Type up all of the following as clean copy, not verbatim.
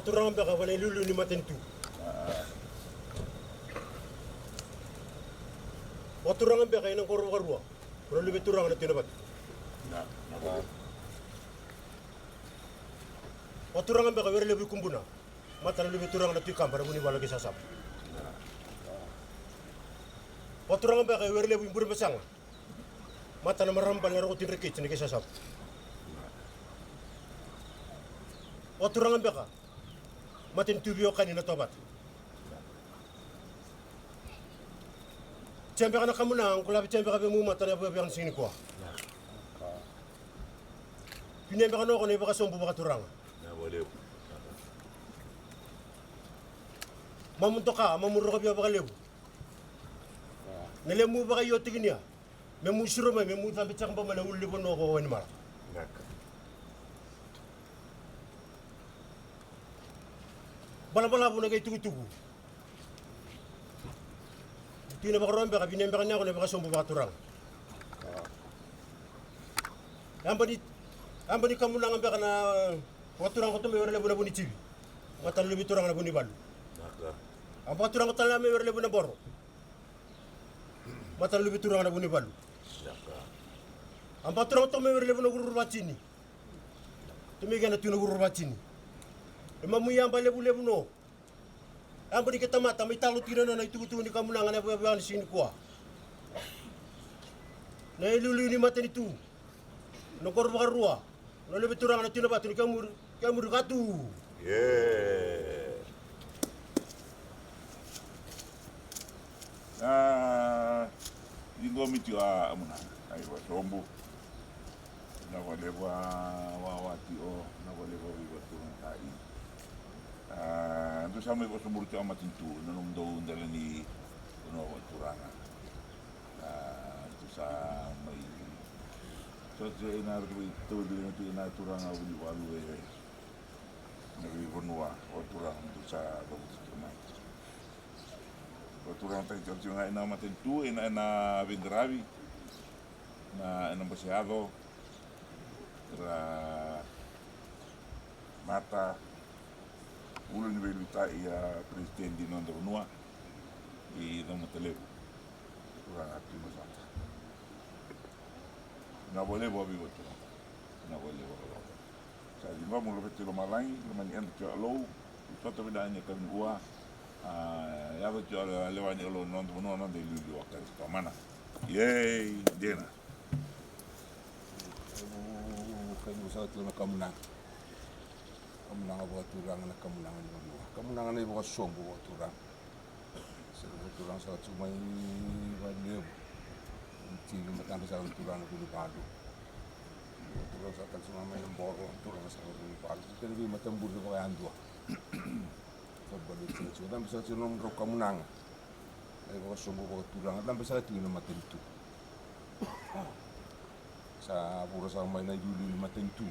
Waturang baka wala lulu ni matentu. Waturang baka inang koro karua. Kalau lebih turang na tinabat. Waturang baka wala lebih kumbuna. Mata lebih turang na tikam para muni wala kisasap. Waturang baka wala lebih buru besang. Mata na marambal na rokotin rekit ni kisasap. Waturang baka matin tubio kanina tobat. Cembe kana kamu nang kulabi cembe kabe mu mata na buya sini kwa. Pinya baka no kono baka sombu baka turang. Na boleh. Mamuntoka mamuro ka baka lebu. Nelemu baka yoti ginia. Memu suro memu sampai cak ba mana ulli bono ko wani mara. Nak. Bala bu nagay tugu. Tina baka rombe ka binembe kanya ko ne baka sombu baka turang. Ambani kamu nang baka na waturang ko to me wala bu ni tibi. Mata lubi turang na bu ni bal. Nak. Ang baka turang ko tala me wala bu na boro. Mata lubi turang na bu ni bal. Ang baka turang ko to me wala bu na guru batini. Tumigana tuna guru batini. Mamuyamba lebu no. Ambo di kita mata may talo tira na itugutu ni kamu nang anabuyan sini kwa. Na ilulu ni mata ni tu. No korba karua. No lebu turang na tinabat ni kamu katu. Yeah. Ingo miti amuna. Aiwa sombu. Na wale wati o na wale wa tu ai. Ando sama ibu sumur tu amat itu, nanum daun dalam ni, turanga. Tu sama ini. So inar itu inar turanga uli walu nabi benua, turang tu sa dapat turang. Turang tak jauh ina amat itu, ina binggravi, ina baseado, mata. Ulo ni beluta ia presiden di Nonda Benua di Nonda Telep kurang aktif masata. Na boleh bawa biwat tu, na boleh bawa. Saya jumpa mula betul malang, lemani ent jauh, suatu bedanya kami gua, ya betul lewatnya lo Nonda Benua Nonda Lulu akan ke mana? Yeay, Dena. Kami usaha tu nak kamunang. Kamunang buat turang nak kamunang ni berdua. Kamunang ni buat sombu buat turang. Sebab turang sangat cuma balik. Cium macam besar turang aku di padu. Turang sangat cuma main borong turang sangat di padu. Jadi lebih macam buruk pakai handuk. Sebab itu cuma dan besar cuma orang kamunang. Ni buat sombu buat turang. Dan besar tu ni macam itu. Sa buruk sama main juli ni macam itu.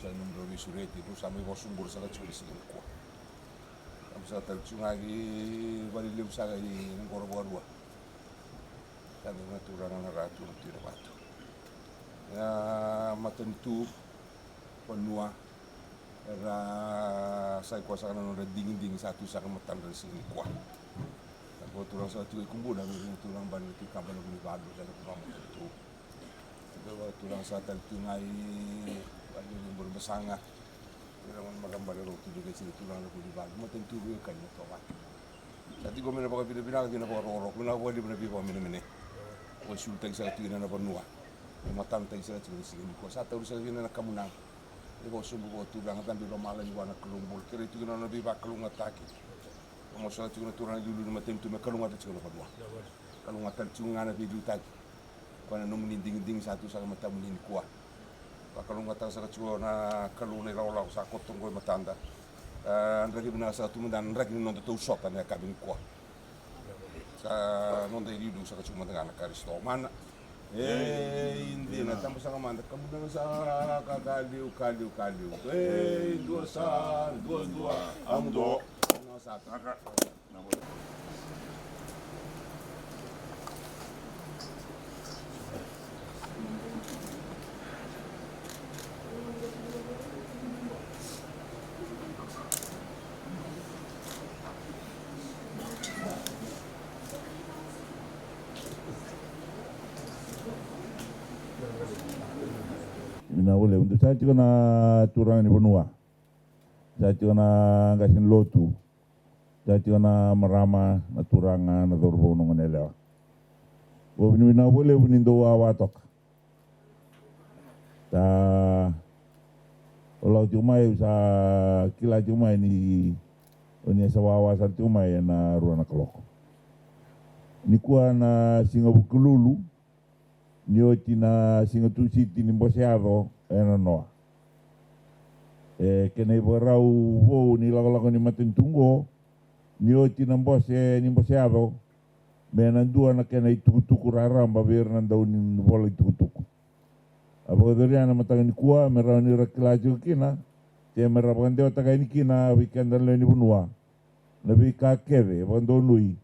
Saya nombor sureti itu sampai bosung bursa kecil sini kuat. Kami saat tercung lagi balik lewat saya di negara baru. Dan dengan turang anak ratu tidak batu. Ya macam itu penua. Era saya kuasa kan ada dingin satu sangat matan dari sini kuat. Dan kalau turang satu kumpul dan turang balik ke kampung lebih baru saya kurang itu. Itu turang saat tercung lagi bagi yang berbesangah, orang magambar itu juga sini tulang aku di bawah, macam tu juga kan itu awak. Jadi kau mana pakai bila kita pakai rorok, mana boleh di mana biar mana. Kau sultan saya tu ina bernua, matan tadi saya tu sini. Kau satu urusan ini nak kamu nang, kau sumbu kau tulang dan bila malam juga nak kelumbul, kira itu kita nak biar kelung ataki. Kau masalah tu kita tulang dulu macam tu, macam kelung ataki kalau berdua. Kelung ataki cungan ada di utaki. Kau nak nomin ding satu sama macam ini kuat. Kalau nggak tahu saya cuma na kalau ni lau saya kotong kau matanda. Andregi benar saya tu mendan andregi ni nonton tu shot ane kabin kuah. Saya nonton ini dulu saya cuma dengan karisto mana. Ini na tambah sangat mantap. Kamu dengan saya kaliu. Dua amdo. Satu. na ole untuk sa tiko na turangan ni Bonua. Sa tiko na gasin lotu. Sa tiko na marama na turangan na dorbo nung nelewa. Wabini na ole unindo awatok. Sa Olau cumai sa kila cumai ni Oni sa wawasan cumai na ruana keloko. Ni kuah na singa bukululu, ni oti na singa tusiti ni boseado ena noa. Kena ibu rau wo ni lago-lago ni matentungo, ni oti na bose ni boseado, mena dua na kena itukutuku raramba biar nandau ni bola itukutuku. Apa doriana matang ni kuah merau ni rakilaju kina, te merapakan dewa takai ni kina weekend dan ni Bonua. Nabi kakeve bandonui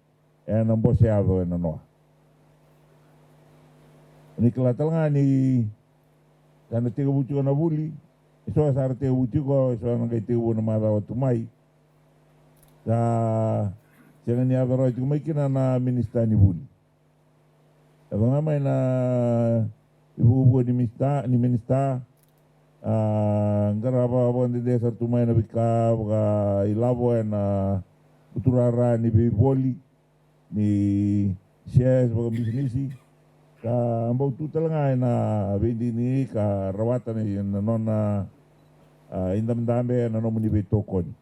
ena boseado ena noa. Ni kelatal ngani kana tiga bucu na buli, so asar tiga bucu ko so nang tiga bu na mada watu mai. Sa jangan ni abaro cuma kina na minista ni buli. Abang amai na ibu-ibu ni minista ngarapa abang di desa tumai na bika baka ilabo na uturara ni biboli ni shares baka bisnisi ka ambau tu talanga na bendi ni ka rawatan ni na nona indam-dambe na nomu ni betokon.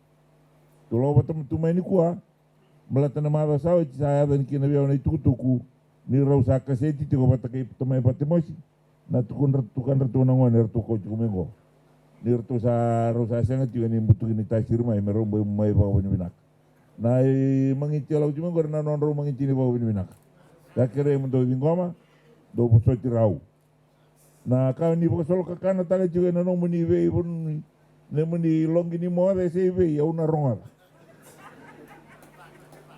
Tulo batam tumai ni kuah melatana mada sawa saya dan kina biau na tuku ni rausa kaseti tiko batakai tumai patimosi. Na tukun ratu nangon ratu ko cukumengo ni ratu sa rosa sangat juga ni butuh ni tasir mai merombo mai bawa ni binak na manginci lau cuma gor na non ro manginci ni bawa ni binak ya kere mendo bingoma do boso tirau na ka ni boso ka kana tanga juga na no muni ve bun ne muni longi ni mo de se ve ya una ronga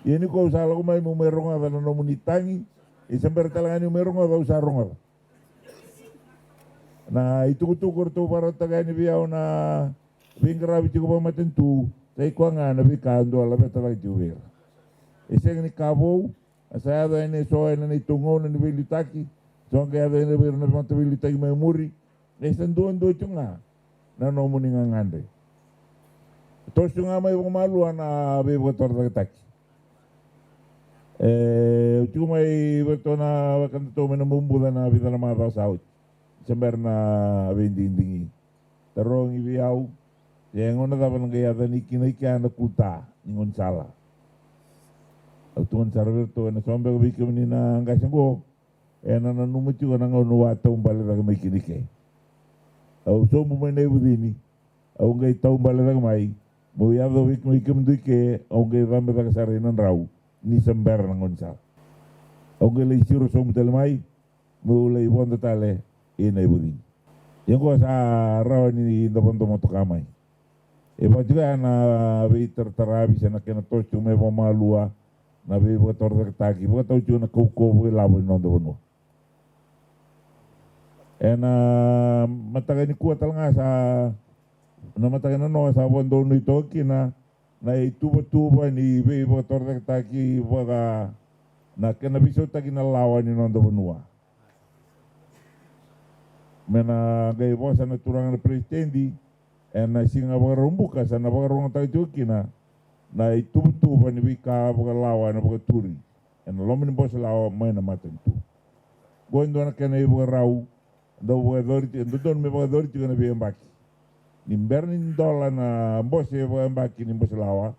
ini ko usah lau mai mo meronga na no muni tangi isamber talangani meronga da usah ronga. Na itu-tukur tu para tagai ni biau na bingra bicu ko matentu sai ko nga na bikando ala beta lai juwer iseng ni kabo saya ada ini so ini tungo ni bilitaki so nga ada ini bir na mantabilitaki mai muri nesen duan cunga na no muni ngande tos cunga mai malu ana be botor taki cuma betona kan to mena mumbu na bidala ma saut semberna binding-dingi terong ibiau yang ona dapat ngaya dan ikin ana kulta ningon sala tuan sarver to na sombe ko bikim ni na ngasengo ena na numuchu na ngono wata umbale daga mai kinike au so mu mene budini au ngai ta umbale daga mai mo ya do bikim duke au ngai rambe daga sarena rau ni sember nangon sala au ngai le siro so mutel mai mo le bonda tale ina ibudin yang ko sa rawani ni ndapon to kamai iba juga na be terterabi sana kena tos cuma malua na be botor taki bo tau cuna kuko bo labo no do no ena matagani kuat talanga sa na matagani no sa bondo no ito kina na itu ni be botor taki boga na kena biso taki na lawani no do no mena gai bosa na turangan presidendi na singa bagarumbuka sana bagarungan tayo jukina na itu ni bika bagalawa na bagaturi na lomin bosa lawa may na matentu gondo na kena ibu rau do bagadoriti don me bagadoriti kana biyambaki nimbernin dola na bosa biyambaki ni bosa lawa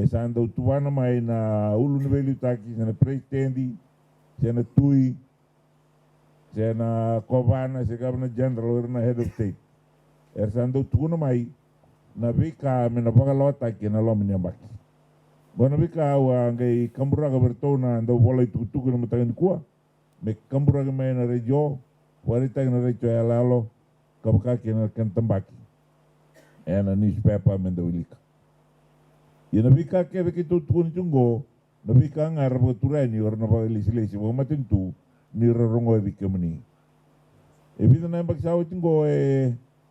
sanda utuwana may na ulu ni beli taki sana presidendi sana tui sana Kobana si Governor General or na Head of State. Sando tuno mai na bika me na bagalota ki na lomi nyambaki. Bona bika wa ngai kamburaga bertona ndo bola tuku na matagan kuah. Me kamburaga me na rejo warita na rejo alalo kabaka ki na kan tambaki. Na newspaper me ndo wilika. Ina bika ke begitu tuku chungo na bika ngar boturani or na bagalisi bo matentu ni rorongo bikemni ebida na mbaksawo tingo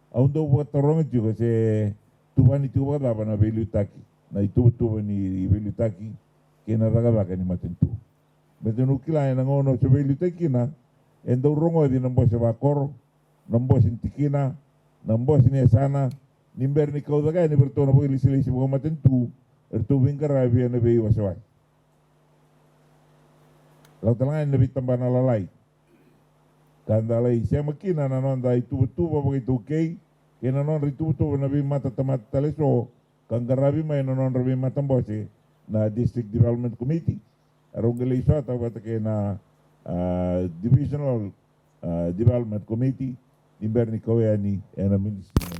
aundo botorongo juga se tubani tuba da bana belutaki na itu ni belutaki kena daga baka ni matentu betenu kila na ngono se belutaki na endo rongo di nambo se bakor nambos intikina, nambos ni sana, nimber ni kau daga ni bertona po ilisi-ilisi po matentu, ertubing karabi na be wasawai. Lau talangan na bitamba na lalai. Kandalai siya makina na non da itu-tuba po itu kay, kaya na non ritu-tuba na be mata tamata taleso, kang karabi may na non rabi matambose na District Development Committee. Arong galay siya, tawag kaya na Divisional Development Committee, nimber ni Kawani, and a ministry.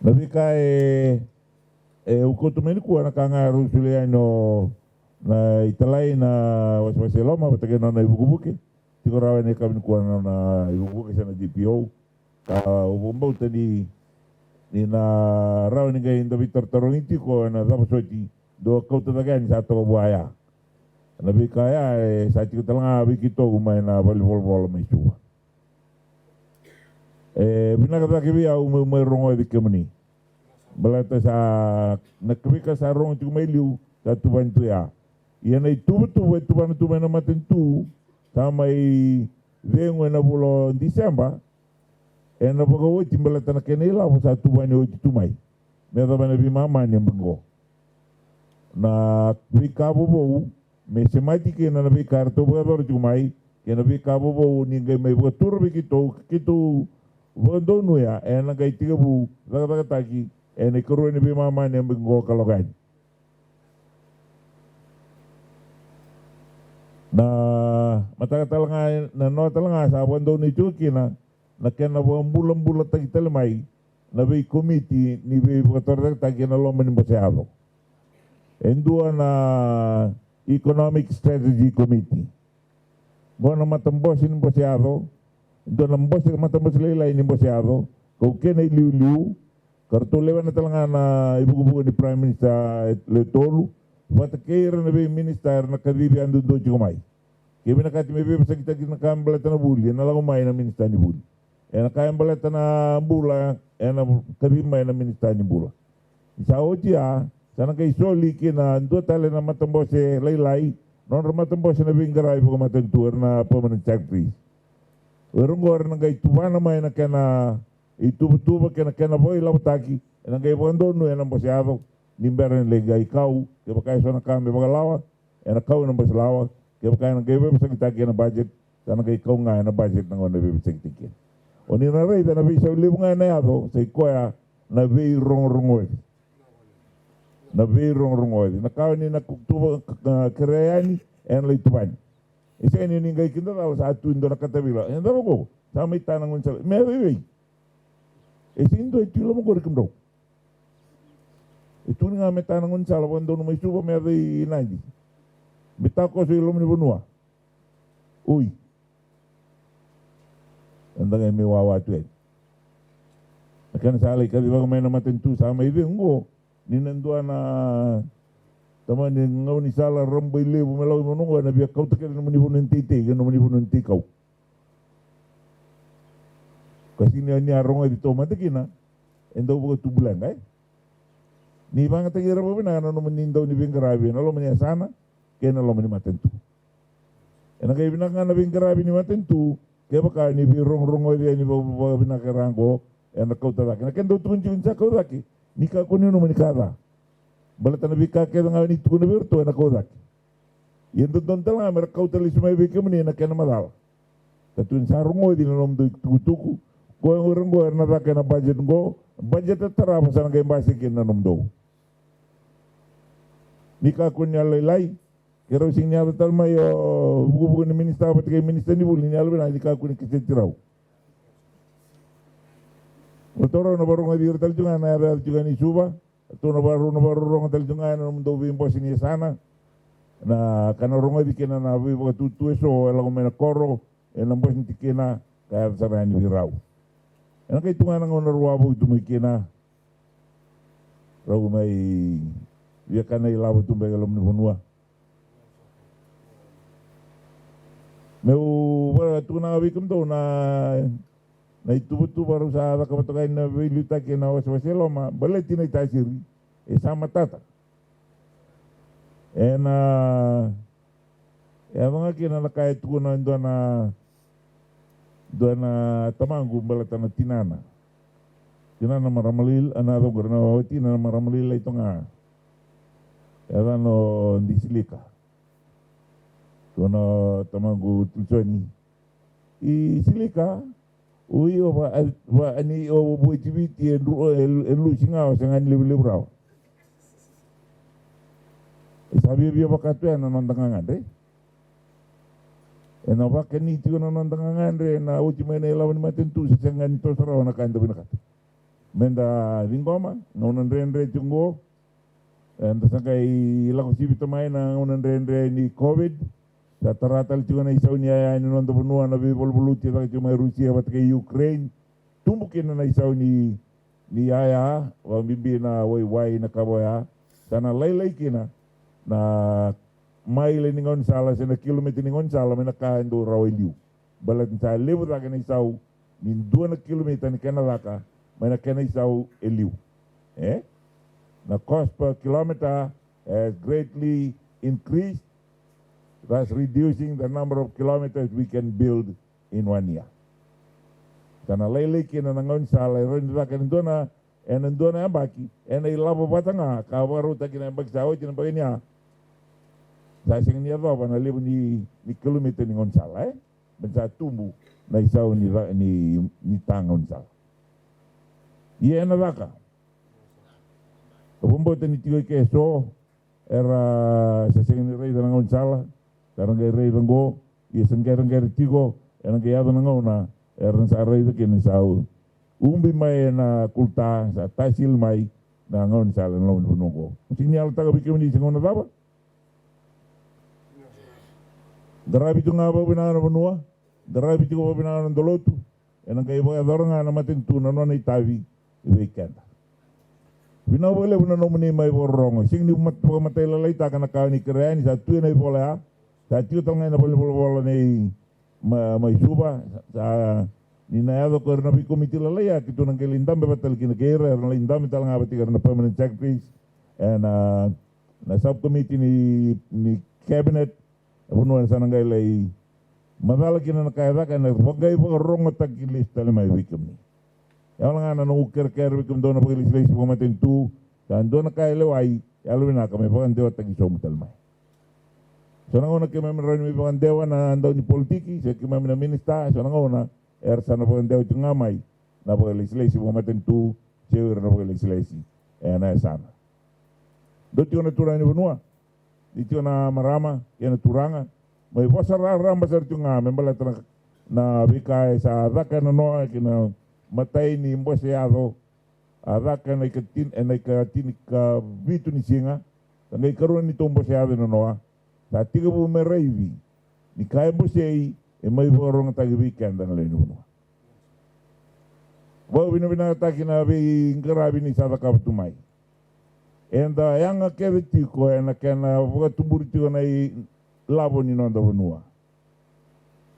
Nabi ka ukotumeni kuwa nakangaru sule no na italai na waswasi loma batake na ibukubuke tiko rawa ne kami kuwa na ibukubuke sana DPO ka ubomba utani ni na rawa ni gai ndabi tortorongiti ko na dapat soti do kau tadaga ni satu buaya nabi kaya sa tiko talanga bikito umay na volleyball mai suwa binakata kibia umay rongo di kemani balata sa nakabika sa rongo tiko may liu sa tuban tu ya iana itu-tuba tuban na matentu sama vengo na bulo Disemba na pagawo timbalata na kenela sa tuban ni tumay meda bana bi mama ni mbengo na bikabo bo me semati ke na bikarto bogador tumay ke na bikabo bo ni ngai mai botur bikito kitu bondo no ya na ngai tigabu daga taki na koro ni bi mama ni mbengo kalogan na matakatalanga na no talanga sa bondo ni chukina na kena bulan-bulan tagi telemai na be committee ni be botor tagi na lo menimboseado endua na economic strategy committee bona matambos nimboseado do na mbos matambos lelai nimboseado ko kena liu-liu kartu lewan na talanga na ibu-ibu ni prime minister letolu wata keira na be minister na kadibi andu do chumai kemi na kati mebe sa kita kambala na buli na lang umay na minister ni buli na kambala na bula na kadibi may na minister ni bula sa otia sana kay soli kina ando tale na matambose laylay non matambose na bingaray po matentuer na permanent secretary urungor na kay tuwa na may na kana ituba kena boy lawtaki na kay bondo no na bosyado nimberan legay kau ke bakay so na kambe bagalawa na kau na boslawa ke bakay na kay sa kita na budget sana kay kau nga na budget ng ona bebe sektikin oni na rey na bisa libu nga na yato sa ikoya na be rong-rongoy na kau ni na kutuba kereyani en lay tuban isa ni ngay kinda daw sa atundo na katabila en daw ko sa may tanang unsal mewe isindo itilo mo ko rekemdo itu nga metanang unsal bondo no may suba mewe inandi bita ko sa ilom ni bunua uy andang may wawatu akan salay kasi baka may namatentu sa may ngo ninandua na tama ni ngaw ni sala rambay lebo malaw mo nung na biya kau takil naman ibon ng titi gano man ibon ng tikaw kasi ni arong dito matikina endo buka tubulan ay ni bang tagira pa na ano naman nindaw ni bingarabi na lo man sana kaya na lo man ni matentu na kaya binaka na bingarabi ni matentu kaya baka ni birong-rong ay ni binakarangko na kau tataki na kaya daw tunjun sa kau tataki ni ka kunin naman ni kada balata na bika kaya nga ni tukuna birto na kau tataki yan doon talaga meron kau talis may bika mani na kaya na madala tatun sa rungoy din na naman tukutuku kung ang urang na taka na budget at tarapa sa nagay basikin na naman ni ka kunin laylay kaya sing niya tal may bubugo ni minister pati kay minister ni buli niya na ni ka kunin kisitiraw Otoro na barong adir tal junga na ada juga ni suba to na baro rong tal junga na mundo bimbo sini sana na kana rong adi kena na bi ba tutu eso ela mena koro en ambos ni kena kaya sa ni birau en kay tunga na ngona ruabo itu mikina raw may ya kana ilabo tumbe galom ni bunua meu tuna wikum to na itu baru sa kapatukan na wiluta kina waswaselo ma baleti na itasiri sama tata. Mga kina nakaya tuna doana tamangu balatana tinana maramalil anado gorna tinana maramalil ito nga no disilika doana tamangu tulsoni silika ui wa ani o buitibiti elu singa sangan libu raw sabi biya bakatu na nandangan de ena bakani tigo na nandangan de na ultimate lawan matentu sangan to saraw na kanda binakat menda lingoma na unan rendre tungo enda sakai lako sibito mai na unan rendre ni covid sa taratal tigo na isaw niya ni nondo bunua na bibol-buluti sa may Rusia bat kay Ukraine tumbukin na isaw ni Yaya wang bibi na way na kaboya sana laylay kina na maile ni Gonzalo sa na kilometer ni Gonzalo may nakahando raw iliw balat sa libo sa kina isaw ni 2 kilometer ni Canada may nakana isaw iliw na cost per kilometer has greatly increased, thus reducing the number of kilometers we can build in 1 year. Kana laylay kina na Gonzalo rin sa kina doon na baki ay labo batanga kawaru ta kina bagsaw kina baganya sa sing niya ba na libo ni kilometer ni Gonzalo bensa tumbu na isaw ni tang Gonzalo iya na baka kabumbo ni tigoy keso era sa sing ni rey na Gonzalo karang kay rey bango iya senggerang tigo enang kay na ngona eran sa rey kini saw umbi may na kulta sa tasil may na Gonzalo na bunoko sinyal ta bikim ni singona baba darabi tu nga ba binangan banua darabi tu ba binangan dolotu enang kay ba doranga na matintu na no itawi weekend binawale buna no muni may borong sing ni matay lalay ta kana kani kren sa tu na bola sa tu tong na bola ni may suba sa ni na yado ko na bi committee lalay kitu nang kelindam bebatal kinakera na lindam tal nga bati karna permanent secretaries and na subcommittee ni cabinet bunuan sana ngai lai madala kina nakaya kana bagay pa rong tagilis tali may wikum ni yang nga na uker wikum do na pagilis si pumatin tu dan do na kaya lewai yalwin na kami pa dewa tagiso mutal may so nang una kami meron mi pa dewa na andaw ni politiki sa kami na minista so nang una sana pa dewa tu ngamay na pagilis si pumatin tu siya na pagilis na sana do tiyo na turan ni bunua dito na marama yan turanga may pasararam basar tunga membala na bikay sa daka na no kina matay ni mbosyado adaka na ikatin ka bitu ni singa ngay karon ni tombo syado na no sa tiga bu merayvi ni kay mbosyai may borong tagibikan dan leno no wa binabina takina bi ngarabi ni sa daka tumay and yang akevitiko and kana tuburito na labo ni nonda bunua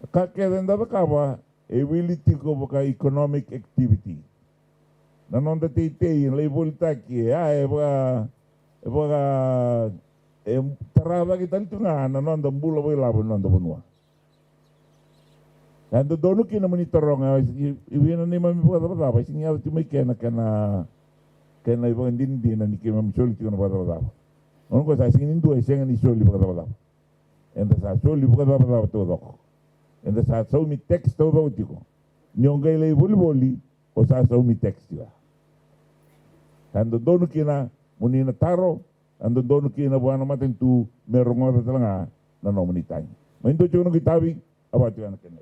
kakenda bakaba ability ko baka economic activity na nonda tete lay volta ki baka taraba kita tunga na nonda bula boy labo nonda bunua and the donu kina monitorong ibina ni mami baka ba sinya tu may kana kena ibang dindi na ni kima misoli tiko na bata-bata. Ono ko sa singin dua sengan ni soli bata-bata. Enda sa soli bata-bata todo. Enda sa so mi text todo tiko. Nyongai lay boli o sa so mi text tiko. Ando dono kina munina taro, ando dono kina buana maten tu merong ora talanga na no munitang. Maindo tiko no kitabi abati ana kena.